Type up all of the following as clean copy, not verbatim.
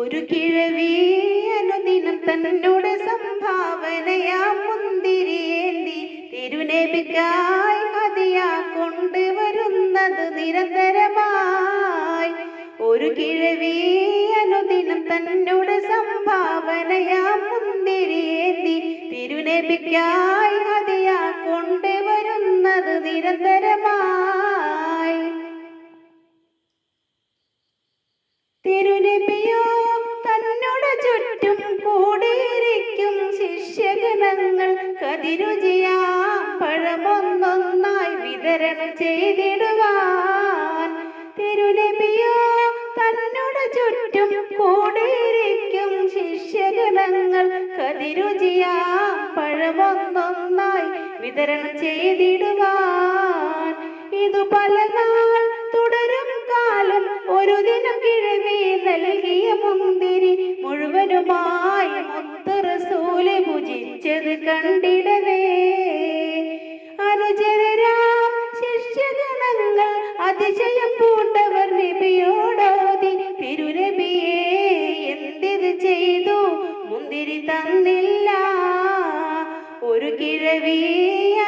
ഒരു കിഴവി അനുദിനം തന്നോട് സംഭാവനയാം മുന്തിരിയേന്തി തിരുനബിക്കായി ഹദിയ കൊണ്ടുവരുന്നത് നിരന്തരമായി. ഒരു കിഴവി അനുദിനം തന്നോട് സംഭാവനയാം മുന്തിരിയേന്തി തിരുനബിക്കായി ഹദിയ കൊണ്ടുവരുന്നത് നിരന്തരമായി. തിരുനബിയോ തന്നോട് ചുറ്റും കൂടിയിരിക്കും ശിഷ്യഗണങ്ങൾ കതിരുചിയാം പഴമൊന്നൊന്നായി വിതരണം ചെയ്തിടുവാൻ. തിരുനബിയോ തന്നോട് ചുറ്റും കൂടിയിരിക്കും ശിഷ്യഗണങ്ങൾ കതിരുചിയാം പഴമൊന്നൊന്നായി വിതരണം ചെയ്തിടുവാൻ. ഇതു പല നാൾ തുടരും കാലം ഒരു ദിനം കിഴവി നൽകിയ മുന്തിരി മുഴുവനുമായി മുത്ത് റസൂല് ഭുജിച്ചത് കണ്ടിടവേ. അനുചരരാം ശിഷ്യഗണങ്ങൾ അതിശയം പൂണ്ടവർ നബിയോടോതി തിരുനബിയെ എന്തിത് ചെയ്തു മുന്തിരി തന്നില്ല. ഒരു കിഴവി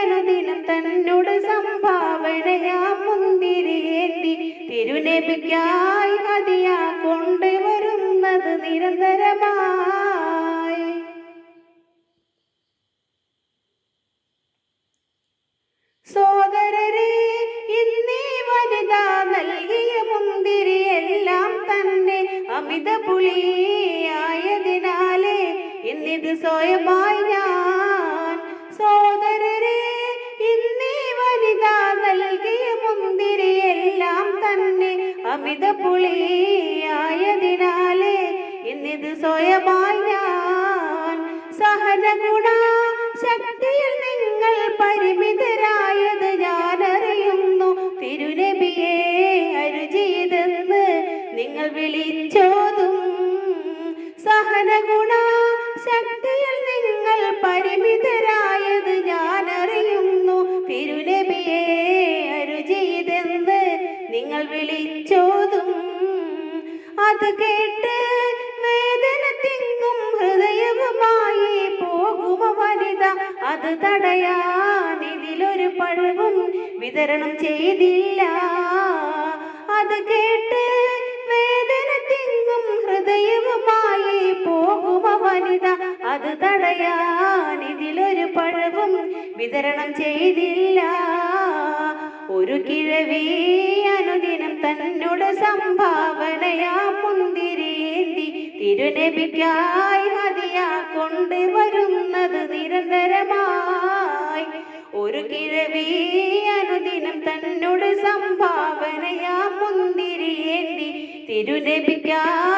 അനുദിനം തന്നോട് സംഭാവനയാം മുന്തിരിയേന്തി തിരുനബിക്കായി ഹദിയ കൊണ്ടുവരുന്നത് നിരന്തരമായി. സോദരരെ, ഇന്നീ വനിത നൽകിയ മുന്തിരി എല്ലാം തന്നെ അമിത പുളിയായതിനാലേ ഇന്നിത് സ്വയമായി ഞാൻ. സോദരരെ, ഇന്നീ വനിത നൽകിയ മുന്തിരി എല്ലാം തന്നെ അമിത പുളിയായതിനാലേ ഇന്നിത് സ്വയമായി ഞാൻ. സഹനഗുണ ശക്തിയിൽ നിങ്ങൾ പരിമിതരായത് ഞാനറിയുന്നു. തിരുനബിയെ അരുചിയതെന്ന് നിങ്ങൾ വിളിച്ചോതും. സഹനഗുണ ശക്തിയിൽ നിങ്ങൾ പരിമിതരായത് ഞാനറിയുന്നു. തിരുനബിയെ അരുചിയതെന്ന് നിങ്ങൾ വിളിച്ചോതും. അത് കേട്ട് വേദന തിങ്ങും ഹൃദയവുമായി പോകുമ വനിത. അത് തടയാൻ ഇതിലൊരു പഴവും വിതരണം ചെയ്തില്ല. അത് കേട്ട് വേദന തിങ്ങും ഹൃദയവുമായി പോകുമ വനിത. അത് തടയാൻ ഇതിലൊരു പഴവും വിതരണം ചെയ്തില്ല. ഒരു കിഴവി അനുദിനം തന്നോട് സംഭാവനയാം മുന്തിരിയേന്തി തിരുനബിക്കായി ഹദിയ കൊണ്ടുവരുന്നത് നിരന്തരമായി. ഒരു കിഴവി അനുദിനം തന്നോട് സംഭാവനയാം മുന്തിരിയേന്തി തിരുനബിക്കായി